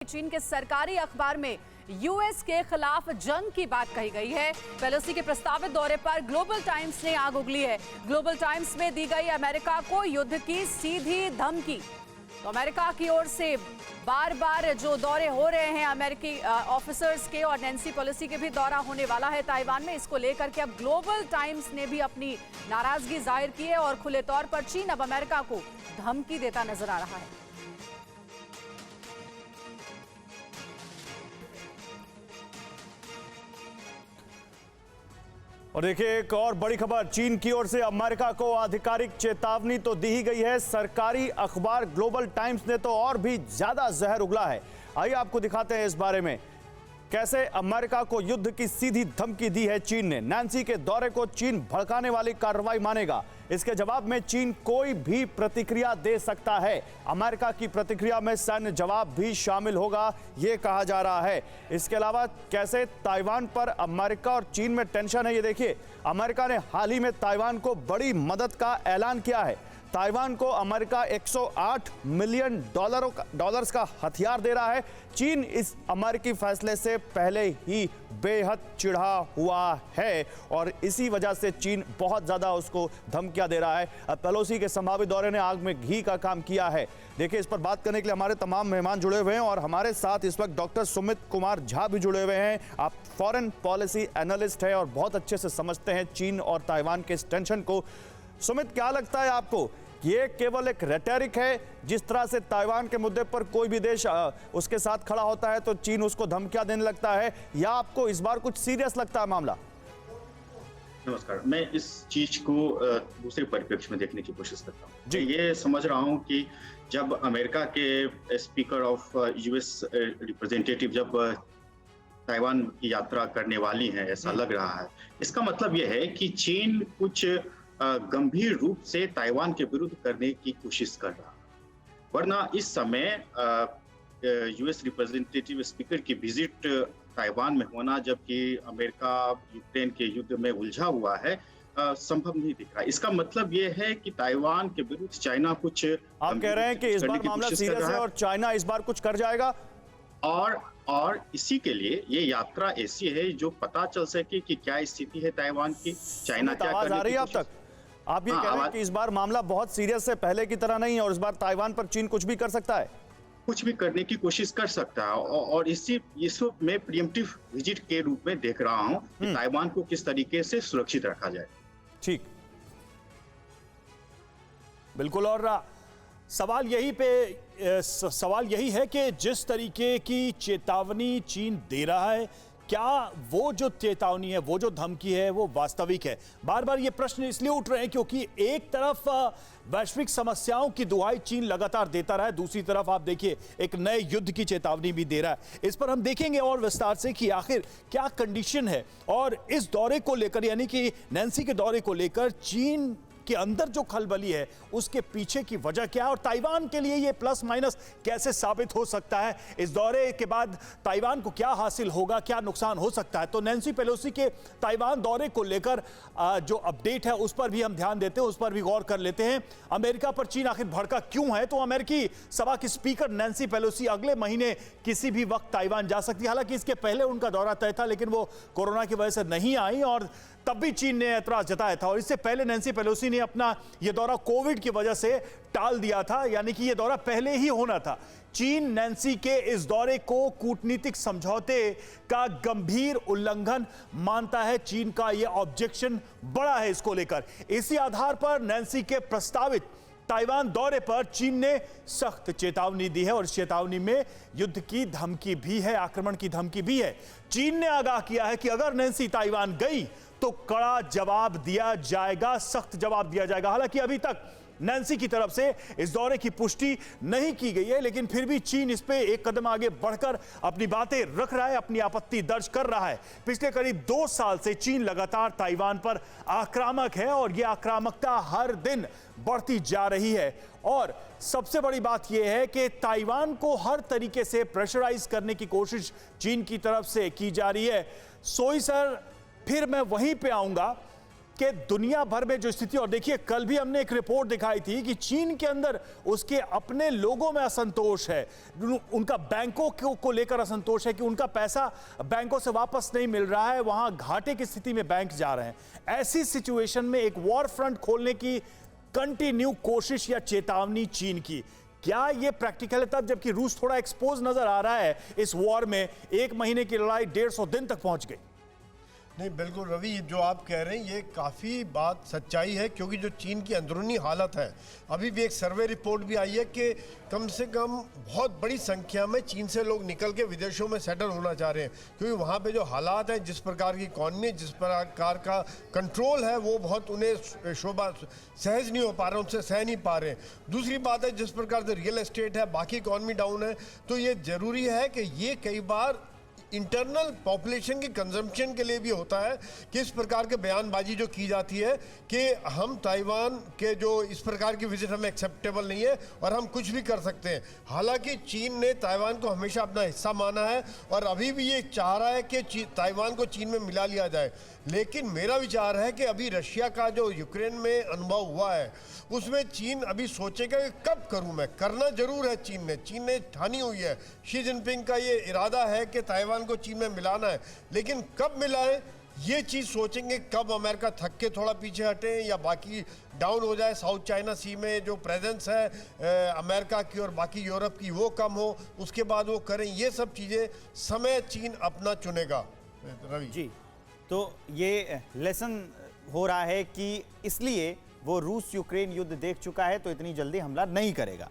चीन के सरकारी अखबार में यूएस के खिलाफ जंग की बात कही गई है। पेलोसी के प्रस्तावित दौरे पर ग्लोबल टाइम्स ने आग उगली है। ग्लोबल टाइम्स में दी गई अमेरिका को युद्ध की सीधी धमकी। तो अमेरिका की ओर से बार बार जो दौरे हो रहे हैं अमेरिकी ऑफिसर्स के और नैन्सी पेलोसी के भी दौरा होने वाला है ताइवान में, इसको लेकर के अब ग्लोबल टाइम्स ने भी अपनी नाराजगी जाहिर की है और खुले तौर पर चीन अब अमेरिका को धमकी देता नजर आ रहा है। और देखिए एक और बड़ी खबर, चीन की ओर से अमेरिका को आधिकारिक चेतावनी तो दी ही गई है। सरकारी अखबार ग्लोबल टाइम्स ने तो और भी ज्यादा जहर उगला है। आइए आपको दिखाते हैं इस बारे में कैसे अमेरिका को युद्ध की सीधी धमकी दी है चीन ने। नैन्सी के दौरे को चीन भड़काने वाली कार्रवाई मानेगा। इसके जवाब में चीन कोई भी प्रतिक्रिया दे सकता है। अमेरिका की प्रतिक्रिया में सैन्य जवाब भी शामिल होगा, यह कहा जा रहा है। इसके अलावा कैसे ताइवान पर अमेरिका और चीन में टेंशन है, ये देखिए। अमेरिका ने हाल ही में ताइवान को बड़ी मदद का ऐलान किया है। ताइवान को अमेरिका 108 मिलियन डॉलर्स का हथियार दे रहा है। चीन इस अमेरिकी फैसले से पहले ही बेहद चिढ़ा हुआ है और इसी वजह से चीन बहुत ज्यादा उसको धमकियां दे रहा है। पेलोसी के संभावित दौरे ने आग में घी का काम किया है। देखिए, इस पर बात करने के लिए हमारे तमाम मेहमान जुड़े हुए हैं और हमारे साथ इस वक्त डॉक्टर सुमित कुमार झा भी जुड़े हुए हैं। आप फॉरेन पॉलिसी एनालिस्ट हैं और बहुत अच्छे से समझते हैं चीन और ताइवान के इस टेंशन को। सुमित, क्या लगता है आपको, ये केवल एक रेटोरिक है? जिस तरह से ताइवान के मुद्दे पर कोई भी देश उसके साथ खड़ा होता है तो चीन उसको धमकियां देने लगता है, या आपको इस बार कुछ सीरियस लगता है मामला? नमस्कार, मैं इस चीज को दूसरे परिप्रेक्ष्य में देखने की कोशिश करता हूँ। जी, ये समझ रहा हूँ कि जब अमेरिका के स्पीकर ऑफ यूएस रिप्रेजेंटेटिव जब ताइवान की यात्रा करने वाली हैं, ऐसा लग रहा है, इसका मतलब यह है कि चीन कुछ गंभीर रूप से ताइवान के विरुद्ध करने की कोशिश कर रहा है। वरना इस समय यूएस रिप्रेजेंटेटिव स्पीकर की विजिट ताइवान में होना, जबकि अमेरिका यूक्रेन के युद्ध में उलझा हुआ है, संभव नहीं दिख रहा। इसका मतलब यह है कि ताइवान के विरुद्ध चाइना कुछ, आप कह रहे हैं कि इस बार मामला सीरियस है और चाइना इस बार कुछ कर जाएगा, और इसी के लिए ये यात्रा ऐसी है जो पता चल सके कि क्या स्थिति है ताइवान की, चाइना क्या आवाज आ रही है। अब तक आप ये कह रहे हैं कि इस बार मामला बहुत सीरियस है, पहले की तरह नहीं है और इस बार ताइवान पर चीन कुछ भी कर सकता है, कुछ भी करने की कोशिश कर सकता है। और इसको मैं प्रीएम्प्टिव विजिट के रूप में देख रहा हूं कि ताइवान को किस तरीके से सुरक्षित रखा जाए। ठीक, बिल्कुल। और सवाल यही है कि जिस तरीके की चेतावनी चीन दे रहा है, क्या वो जो चेतावनी है, वो जो धमकी है, वो वास्तविक है? बार बार ये प्रश्न इसलिए उठ रहे हैं क्योंकि एक तरफ वैश्विक समस्याओं की दुहाई चीन लगातार देता रहा है, दूसरी तरफ आप देखिए एक नए युद्ध की चेतावनी भी दे रहा है। इस पर हम देखेंगे और विस्तार से कि आखिर क्या कंडीशन है और इस दौरे को लेकर, यानी कि नैन्सी के दौरे को लेकर चीन के अंदर जो खलबली है उसके पीछे की वजह क्या है और ताइवान के लिए ये प्लस माइनस कैसे साबित हो सकता है। इस दौरे के बाद ताइवान को क्या हासिल होगा, क्या नुकसान हो सकता है। तो नैन्सी पेलोसी के ताइवान दौरे को लेकर जो अपडेट है उस पर भी हम ध्यान देते हैं, उस पर भी गौर कर लेते हैं। अमेरिका पर चीन आखिर भड़का क्यों है? तो अमेरिकी सभा की स्पीकर नैन्सी पेलोसी अगले महीने किसी भी वक्त ताइवान जा सकती है। हालांकि इसके पहले उनका दौरा तय था, लेकिन वो कोरोना की वजह से नहीं आई और तब भी चीन ने ऐतराज जताया था। और इससे पहले नैन्सी पेलोसी ने अपना यह दौरा कोविड की वजह से टाल दिया था, यानी कि यह दौरा पहले ही होना था। चीन नैन्सी के इस दौरे को कूटनीतिक समझौते का गंभीर उल्लंघन मानता है। चीन का यह ऑब्जेक्शन बड़ा है इसको लेकर। इसी आधार पर नैन्सी के प्रस्तावित ताइवान दौरे पर चीन ने सख्त चेतावनी दी है और इस चेतावनी में युद्ध की धमकी भी है, आक्रमण की धमकी भी है। चीन ने आगाह किया है कि अगर नैन्सी ताइवान गई तो कड़ा जवाब दिया जाएगा, सख्त जवाब दिया जाएगा। हालांकि अभी तक नैन्सी की तरफ से इस दौरे की पुष्टि नहीं की गई है, लेकिन फिर भी चीन इस पे एक कदम आगे बढ़कर अपनी बातें रख रहा है, अपनी आपत्ति दर्ज कर रहा है। पिछले करीब 2 साल से चीन लगातार ताइवान पर आक्रामक है और यह आक्रामकता हर दिन बढ़ती जा रही है। और सबसे बड़ी बात यह है कि ताइवान को हर तरीके से प्रेशराइज करने की कोशिश चीन की तरफ से की जा रही है। सोई सर, फिर मैं वहीं पे आऊंगा कि दुनिया भर में जो स्थिति, और देखिए कल भी हमने एक रिपोर्ट दिखाई थी कि चीन के अंदर उसके अपने लोगों में असंतोष है, उनका बैंकों को लेकर असंतोष है कि उनका पैसा बैंकों से वापस नहीं मिल रहा है, वहां घाटे की स्थिति में बैंक जा रहे हैं। ऐसी सिचुएशन में एक वॉर फ्रंट खोलने की कंटिन्यू कोशिश या चेतावनी चीन की, क्या यह प्रैक्टिकल है तब जबकि रूस थोड़ा एक्सपोज नजर आ रहा है इस वॉर में? 1 महीने की लड़ाई 150 दिन तक पहुंच गई। नहीं, बिल्कुल रवि, जो आप कह रहे हैं ये काफ़ी बात सच्चाई है, क्योंकि जो चीन की अंदरूनी हालत है, अभी भी एक सर्वे रिपोर्ट भी आई है कि कम से कम बहुत बड़ी संख्या में चीन से लोग निकल के विदेशों में सेटल होना चाह रहे हैं, क्योंकि वहाँ पे जो हालात हैं, जिस प्रकार की इकॉनमी, जिस प्रकार का कंट्रोल है, वो बहुत उन्हें शोभा सहज नहीं हो पा रहे, उनसे सह नहीं पा रहे। दूसरी बात है, जिस प्रकार से रियल एस्टेट है, बाकी इकॉनमी डाउन है, तो ये ज़रूरी है कि ये कई बार इंटरनल पॉपुलेशन की कंजम्पशन के लिए भी होता है कि इस प्रकार के बयानबाजी जो की जाती है कि हम ताइवान के जो इस प्रकार की विजिट हमें एक्सेप्टेबल नहीं है और हम कुछ भी कर सकते हैं। हालांकि चीन ने ताइवान को हमेशा अपना हिस्सा माना है और अभी भी ये चाह रहा है कि ताइवान को चीन में मिला लिया जाए, लेकिन मेरा विचार है कि अभी रशिया का जो यूक्रेन में अनुभव हुआ है उसमें चीन अभी सोचेगा कि कब करूं मैं। करना जरूर है चीन ने ठानी हुई है, शी जिनपिंग का ये इरादा है कि ताइवान को चीन में मिलाना है, लेकिन कब मिलाएं ये चीज़ सोचेंगे, कब अमेरिका थक के थोड़ा पीछे हटे या बाकी डाउन हो जाए, साउथ चाइना सी में जो प्रेजेंस है अमेरिका की और बाकी यूरोप की वो कम हो, उसके बाद वो करें। ये सब चीज़ें समय चीन अपना चुनेगा। रवि जी, तो ये लेसन हो रहा है कि इसलिए वो रूस यूक्रेन युद्ध देख चुका है तो इतनी जल्दी हमला नहीं करेगा।